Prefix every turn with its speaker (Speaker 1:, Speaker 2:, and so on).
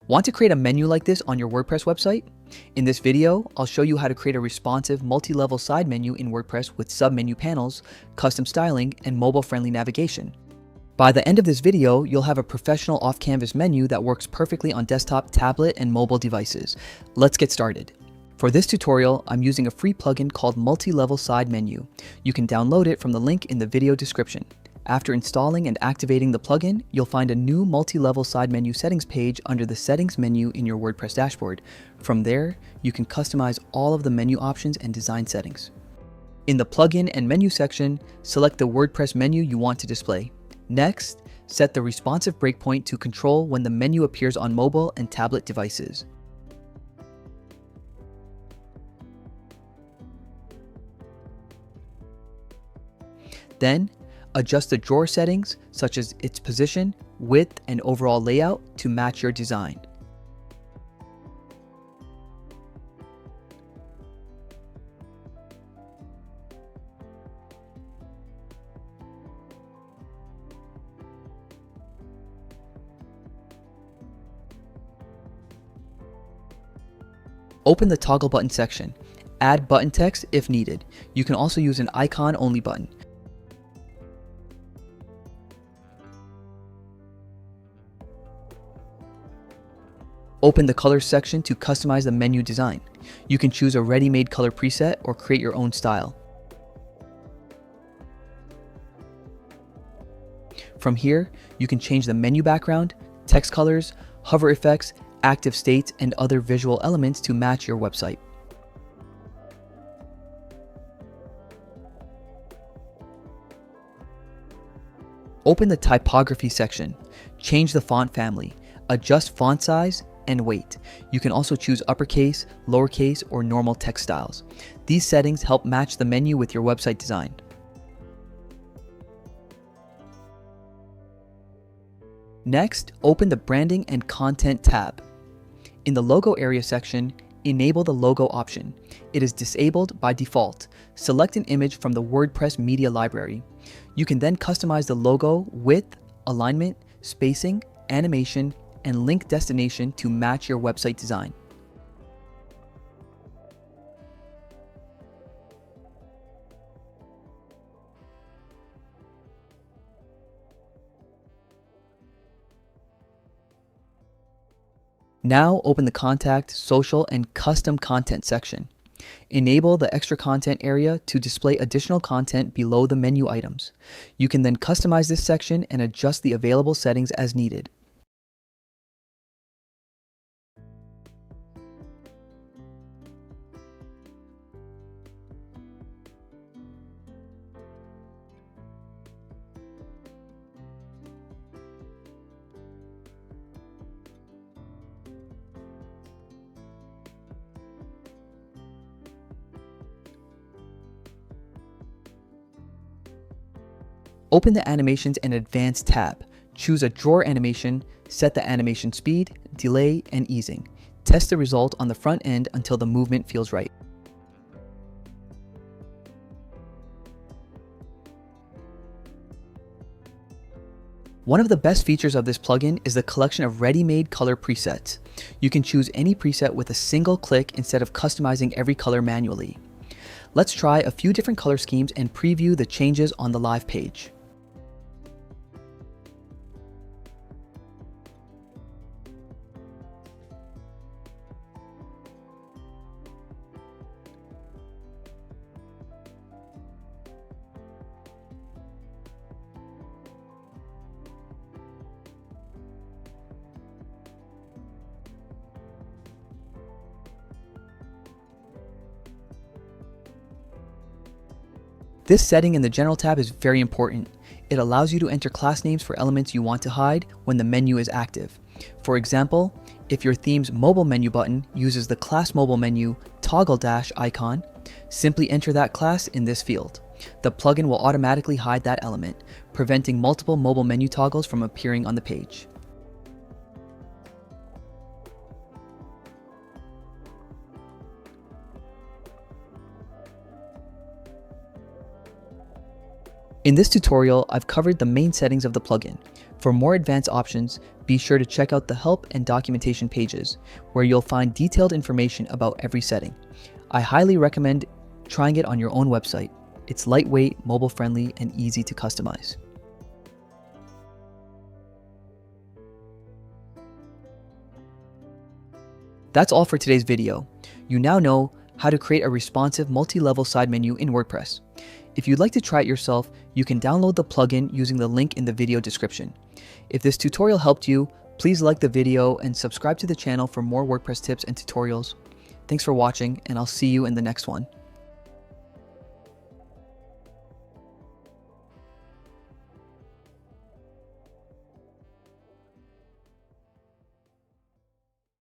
Speaker 1: Want to create a menu like this on your WordPress website? In this video, I'll show you how to create a responsive multi-level side menu in WordPress with sub-menu panels, custom styling, and mobile-friendly navigation. By the end of this video, you'll have a professional off-canvas menu that works perfectly on desktop, tablet, and mobile devices. Let's get started. For this tutorial, I'm using a free plugin called Multi-Level Side Menu. You can download it from the link in the video description. After installing and activating the plugin, you'll find a new multi-level side menu settings page under the settings menu in your WordPress dashboard. From there, you can customize all of the menu options and design settings. In the plugin and menu section, select the WordPress menu you want to display. Next, set the responsive breakpoint to control when the menu appears on mobile and tablet devices. Then, adjust the drawer settings, such as its position, width, and overall layout to match your design. Open the toggle button section. Add button text if needed. You can also use an icon-only button. Open the colors section to customize the menu design. You can choose a ready-made color preset or create your own style. From here, you can change the menu background, text colors, hover effects, active states, and other visual elements to match your website. Open the typography section. Change the font family. Adjust font size and weight. You can also choose uppercase, lowercase, or normal text styles. These settings help match the menu with your website design. Next, open the Branding and Content tab. In the Logo area section, enable the logo option. It is disabled by default. Select an image from the WordPress media library. You can then customize the logo width, alignment, spacing, animation, and link destination to match your website design. Now open the Contact, Social, and Custom Content section. Enable the Extra Content area to display additional content below the menu items. You can then customize this section and adjust the available settings as needed. Open the Animations and Advanced tab. Choose a drawer animation, set the animation speed, delay, and easing. Test the result on the front end until the movement feels right. One of the best features of this plugin is the collection of ready-made color presets. You can choose any preset with a single click instead of customizing every color manually. Let's try a few different color schemes and preview the changes on the live page. This setting in the General tab is very important. It allows you to enter class names for elements you want to hide when the menu is active. For example, if your theme's mobile menu button uses the class mobile menu toggle dash icon, simply enter that class in this field. The plugin will automatically hide that element, preventing multiple mobile menu toggles from appearing on the page. In this tutorial, I've covered the main settings of the plugin. For more advanced options, be sure to check out the help and documentation pages, where you'll find detailed information about every setting. I highly recommend trying it on your own website. It's lightweight, mobile-friendly, and easy to customize. That's all for today's video. You now know how to create a responsive multi-level side menu in WordPress. If you'd like to try it yourself, you can download the plugin using the link in the video description. If this tutorial helped you, please like the video and subscribe to the channel for more WordPress tips and tutorials. Thanks for watching, and I'll see you in the next one.